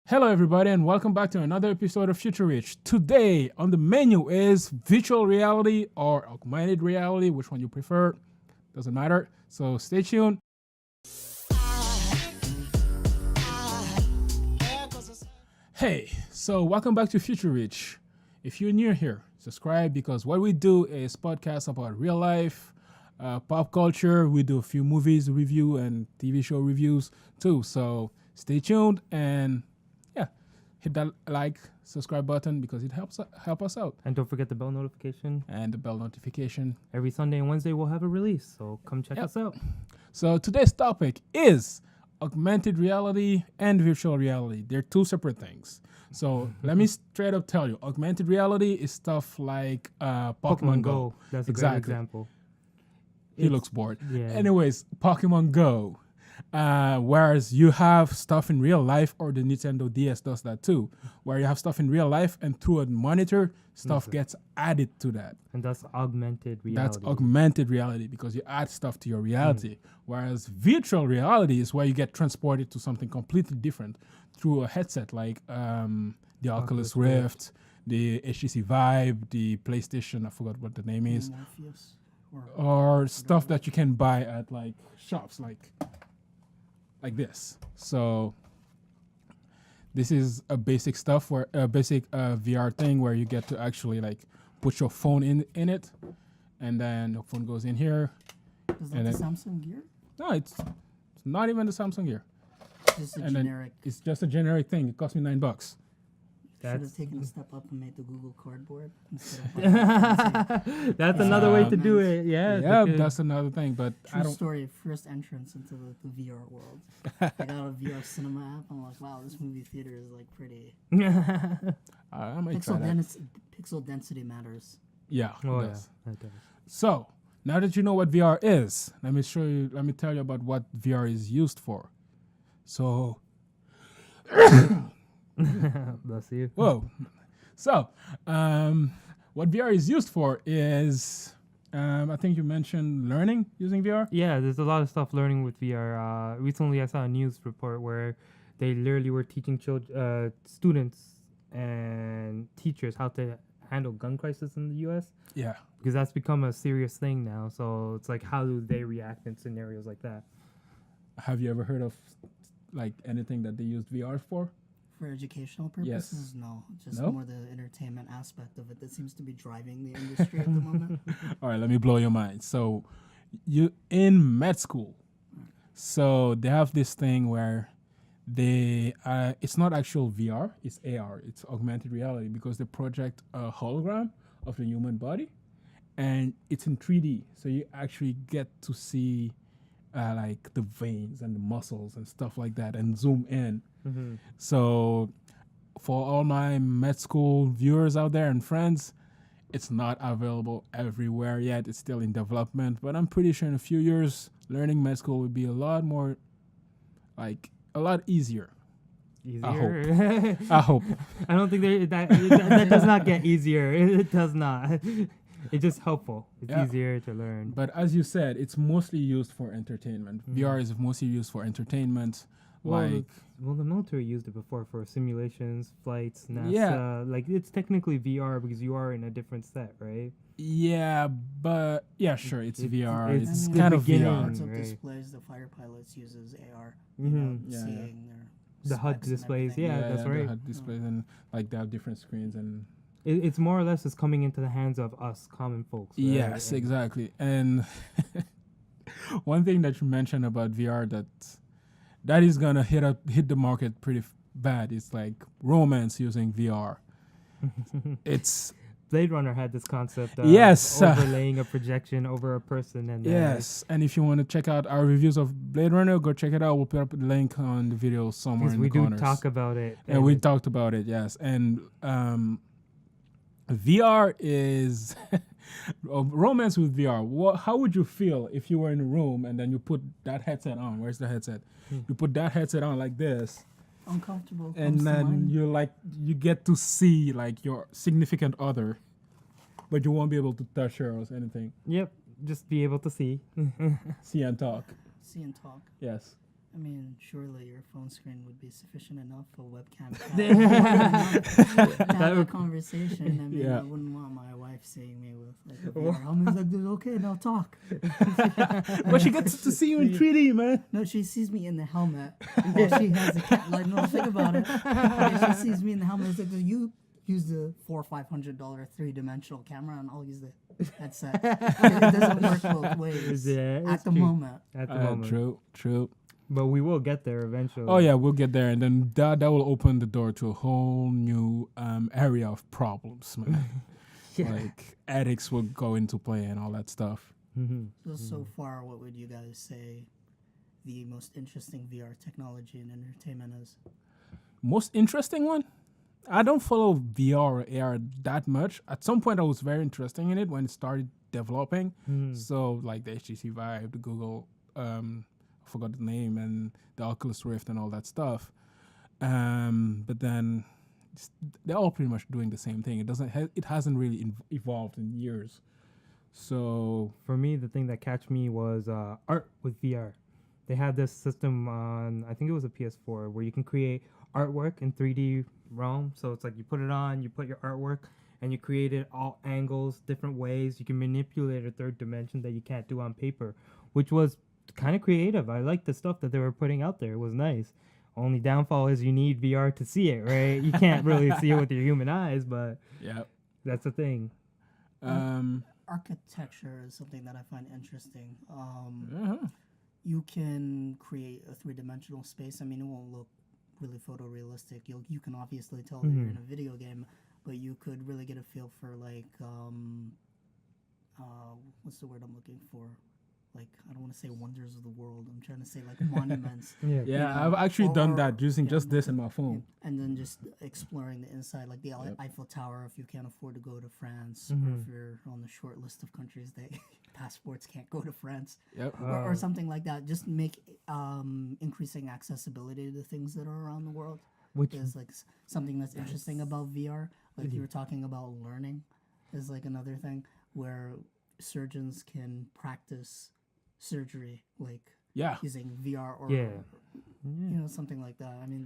Hello, everybody, and welcome back to another episode of Future Reach. Today on the menu is virtual reality or augmented reality, which one you prefer. Doesn't matter. So stay tuned. Hey, so welcome back to Future Reach. If you're new here, subscribe because what we do is podcasts about real life, pop culture. We do a few movies review and TV show reviews too. So stay tuned and yeah, hit that like, subscribe button because it help us out. And don't forget the bell notification. And the bell notification. Every Sunday and Wednesday we'll have a release, so come check us out. So today's topic is augmented reality and virtual reality. They're two separate things. So let me straight up tell you, augmented reality is stuff like Pokemon Go. That's a great example. He looks bored. Yeah. Anyways, Pokemon Go. Whereas you have stuff in real life, or the Nintendo DS does that too, where you have stuff in real life and through a monitor, stuff gets added to that. And that's augmented reality. That's augmented reality because you add stuff to your reality. Whereas virtual reality is where you get transported to something completely different through a headset like the Oculus Rift, the HTC Vive, the PlayStation, I forgot what the name is. Morpheus or stuff that you can buy at like shops like this. So this is a basic stuff where a basic VR thing where you get to actually like put your phone in it, and then the phone goes in here. Is that the Samsung Gear? No, it's not even the Samsung Gear. Just a generic. It's just a generic thing. It cost me $9. Should have taken a step up and made the Google Cardboard instead of That's another way to do it. Yeah, that's another thing. But True story. First entrance into the VR world. I got a VR cinema app. I'm like, wow, this movie theater is like pretty. I might try that. Pixel density matters. Yeah, Oh it does. yeah, that does. So now that you know what VR is, let me tell you about what VR is used for. So Bless you. whoa. So what VR is used for is I think you mentioned learning using VR. Yeah, there's a lot of stuff learning with VR. Recently, I saw a news report where they literally were teaching students and teachers how to handle gun crisis in the U.S. Yeah. Because that's become a serious thing now. So it's like, how do they react in scenarios like that? Have you ever heard of like anything that they used VR for? For educational purposes, no. Just more the entertainment aspect of it that seems to be driving the industry at the moment. All right, let me blow your mind. So you in med school, so they have this thing where they it's not actual VR, it's AR, it's augmented reality, because they project a hologram of the human body and it's in 3D. So you actually get to see like the veins and the muscles and stuff like that and zoom in. So for all my med school viewers out there and friends, it's not available everywhere yet. It's still in development, but I'm pretty sure in a few years, learning med school will be a lot easier. Easier? I hope. I don't think that does not get easier. It does not. It's just helpful. It's easier to learn. But as you said, it's mostly used for entertainment. VR is mostly used for entertainment. Well, the military used it before for simulations, flights, NASA. Like, it's technically VR because you are in a different set, right? Yeah, but sure, it's VR. It's the kind of beginning. VR. Lots of Right. displays the fighter pilots uses AR. The Seeing their HUD specs and displays, everything. that's the right. HUD displays and like they have different screens and. It's more or less it's coming into the hands of us common folks. Right? Yes, exactly. And one thing that you mentioned about VR that is gonna hit the market pretty bad. It's like romance using VR. It's Blade Runner had this concept of Yes. overlaying a projection over a person. And yes. And if you want to check out our reviews of Blade Runner, go check it out. We'll put up a link on the video somewhere in the corners. We do talk about it. And we talked about it, yes. And VR is romance with VR. How would you feel if you were in a room and then you put that headset on? Where's the headset? You put that headset on like this, Uncomfortable. and then you get to see like your significant other, but you won't be able to touch her or anything. Yep, just be able to see. See and talk. See and talk. Yes. I mean, surely your phone screen would be sufficient enough for webcam to have a conversation. I mean, Yeah. I wouldn't want my wife seeing me with like a VR helmet. Like, "Dude, okay, now talk." But she gets to see you in 3D, man. No, she sees me in the helmet while she has the like. No, think about it. Like, she sees me in the helmet. It's like, you use the $400 or $500 3-dimensional camera, and I'll use the headset. It doesn't work both ways Yeah, at it's the true. moment. At the moment. True. But we will get there eventually. Oh yeah, we'll get there, and then that will open the door to a whole new area of problems, man. Yeah. Like addicts will go into play and all that stuff. So far, what would you guys say the most interesting VR technology and entertainment is? Most interesting one? I don't follow VR or AR that much. At some point, I was very interested in it when it started developing. So like the HTC Vive, the Google, I forgot the name, and the Oculus Rift and all that stuff. But then they're all pretty much doing the same thing. It hasn't really evolved in years. So For me, the thing that catch me was art with VR. They had this system on, I think it was a PS4, where you can create artwork in 3D realm. So it's like you put it on, you put your artwork, and you create it all angles, different ways. You can manipulate a third dimension that you can't do on paper, which was kind of creative. I liked the stuff that they were putting out there. It was nice. Only downfall is you need VR to see it, right? You can't really see it with your human eyes, but yeah. that's the thing. Architecture is something that I find interesting. Uh-huh. You can create a 3-dimensional space. I mean, it won't look really photorealistic. You can obviously tell that you're in a video game, but you could really get a feel for like what's the word I'm looking for? Like, I don't want to say wonders of the world. I'm trying to say like monuments. Yeah. Yeah, I've actually done that using just this in my phone. And then just exploring the inside, like the Eiffel Tower, if you can't afford to go to France, or if you're on the short list of countries that passports can't go to France, Yep. or something like that. Just make increasing accessibility to things that are around the world. Which Is like something that's interesting about VR. Like you were talking about learning, is like another thing where surgeons can practice surgery, like Yeah. using VR or Yeah. you know, something like that. I mean,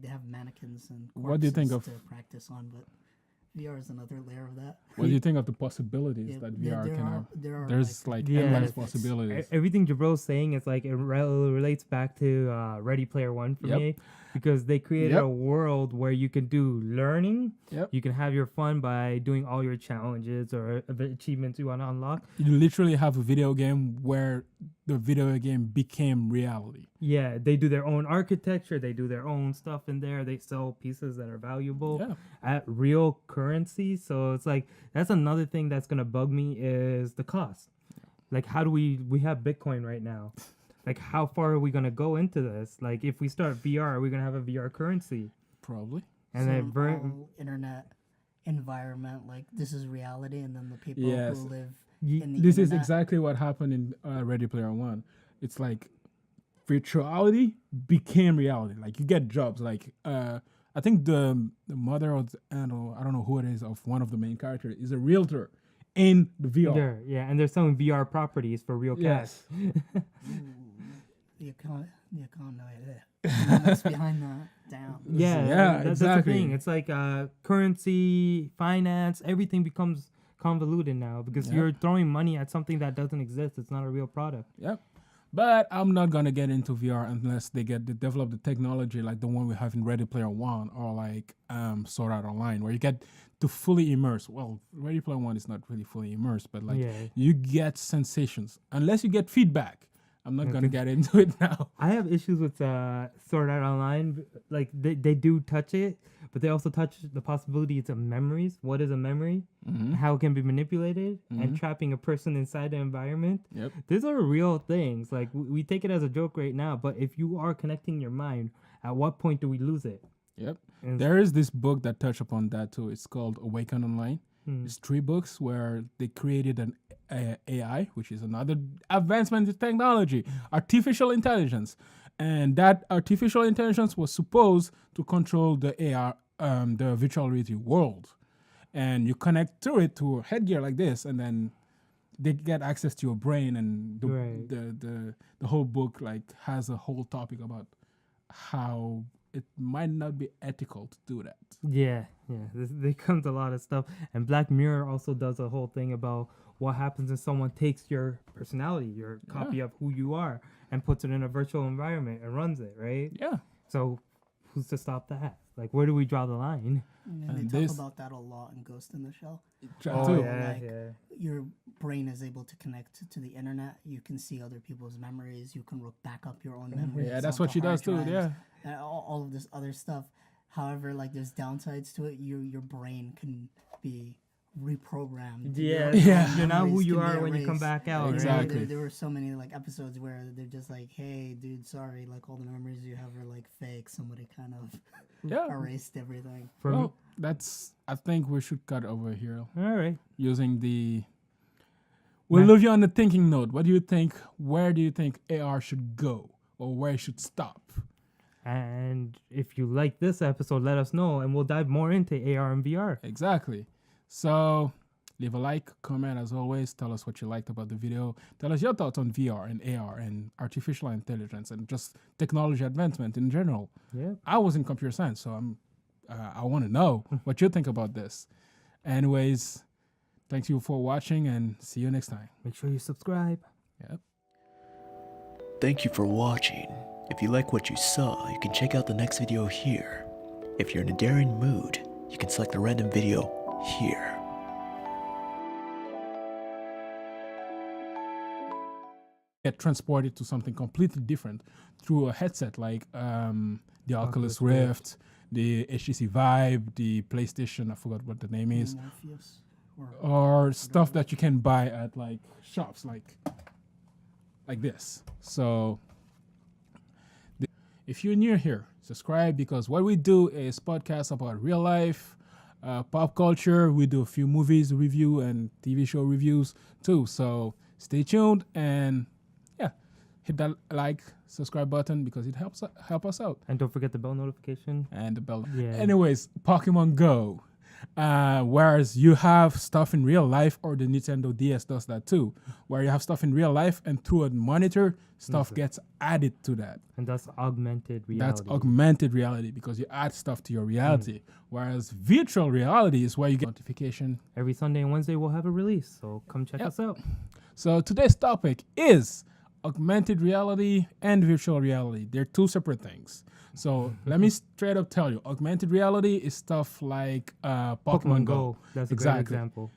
they have mannequins and What do you think corpses of- to practice on, but VR is another layer of that. What do you think of the possibilities Yeah, that there- VR there can are- have? there are, There's like Yeah. endless benefits. possibilities. Everything Jabro's saying is like it relates back to Ready Player One for Yep. me, because they created Yep. a world where you can do learning. Yep. You can have your fun by doing all your challenges or achievements you want to unlock. You literally have a video game where the video game became reality. Yeah, they do their own architecture. They do their own stuff in there. They sell pieces that are valuable Yeah. at real currency. So it's like that's another thing that's gonna bug me is the cost. Like, how do we have Bitcoin right now? Like, how far are we gonna go into this? Like, if we start VR, are we gonna have a VR currency? Probably. And So then an all internet environment, like this is reality, and then the people Yes. who live Ye- in the This is internet- exactly what happened in Ready Player One. It's like virtuality became reality. Like you get jobs. Like I think the mother of I don't know who it is of one of the main characters is a realtor in the VR. yeah, and they're selling VR properties for real cash. Yes. the economics behind that. Damn. Yeah, Yeah, that's the exactly. thing. It's like currency, finance, everything becomes convoluted now because Yep. you're throwing money at something that doesn't exist. It's not a real product. Yep. But I'm not gonna get into VR unless they develop the technology like the one we have in Ready Player One or like Sword Art Online, where you get to fully immerse. Well, Ready Player One is not really fully immersed, but like Yeah. you get sensations. Unless you get feedback, I'm not gonna get into it now. I have issues with Sword Art Online. Like they do touch it, but they also touch the possibilities of memories. What is a memory? How it can be manipulated and trapping a person inside the environment. Yep. These are real things. Like we take it as a joke right now, but if you are connecting your mind, at what point do we lose it? Yep. And There is this book that touched upon that too. It's called Awaken Online. Hmm. It's 3 books where they created an AI, which is another advancement in technology, artificial intelligence. And that artificial intelligence was supposed to control the AR, the virtual reality world. And you connect to it to a headgear like this, and then they get access to your brain, and Right. the whole book like has a whole topic about how it might not be ethical to do that. Yeah. There comes a lot of stuff, and Black Mirror also does a whole thing about what happens if someone takes your personality, your copy of who you are, and puts it in a virtual environment and runs it, right? Yeah. So, who's to stop that? Like, where do we draw the line? And And they this- talk about that a lot in Ghost in the Shell. That too. Like, your brain is able to connect to the internet. You can see other people's memories. You can look back up your own memories. Yeah, that's onto what she does hard too. drives, Yeah. and all of this other stuff. However, like there's downsides to it. Your brain can be reprogrammed. Yeah, Yeah. you're not who memories you can be are when you come erased. back out. right? Exactly. There were so many like episodes where they're just like, "Hey, dude, sorry, like all the memories you have are like fake. Somebody kind of Yeah. erased everything." From Well, I think we should cut over here all right. using the. We'll leave you on the thinking note. What do you think? Where do you think AR should go, or where it should stop? And if you like this episode, let us know, and we'll dive more into AR and VR. Exactly. So leave a like, comment as always. Tell us what you liked about the video. Tell us your thoughts on VR and AR and artificial intelligence and just technology advancement in general. Yeah. I was in computer science, so I want to know what you think about this. Anyways, thank you for watching and see you next time. Make sure you subscribe. Yep. Thank you for watching. If you like what you saw, you can check out the next video here. If you're in a daring mood, you can select the random video here. Get transported to something completely different through a headset like the Oculus Oculus Rift, the HTC Vive, the PlayStation, I forgot what the name is, Morpheus, or stuff that you can buy at like shops like this. So if you're new here, subscribe, because what we do is podcasts about real life, pop culture. We do a few movies review and TV show reviews too. So stay tuned and hit that like, subscribe button because it help us out. And don't forget the bell notification. And the bell. Yeah. Anyways, Pokemon Go. Whereas you have stuff in real life, or the Nintendo DS does that too, where you have stuff in real life and through a monitor, stuff gets added to that. And that's augmented reality. That's augmented reality because you add stuff to your reality. Whereas virtual reality is where you get notification. Every Sunday and Wednesday we'll have a release, so come check Yep. us out. So today's topic is augmented reality and virtual reality. They're two separate things. So let me straight up tell you, augmented reality is stuff like Pokemon Go. That's a great Exactly. example.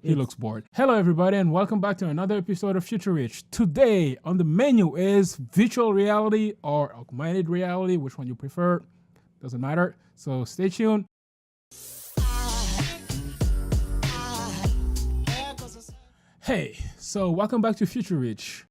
He looks bored. Hello, everybody, and welcome back to another episode of Future Rich. Today on the menu is virtual reality or augmented reality, which one you prefer. Doesn't matter. So stay tuned. Hey, so welcome back to Future Rich.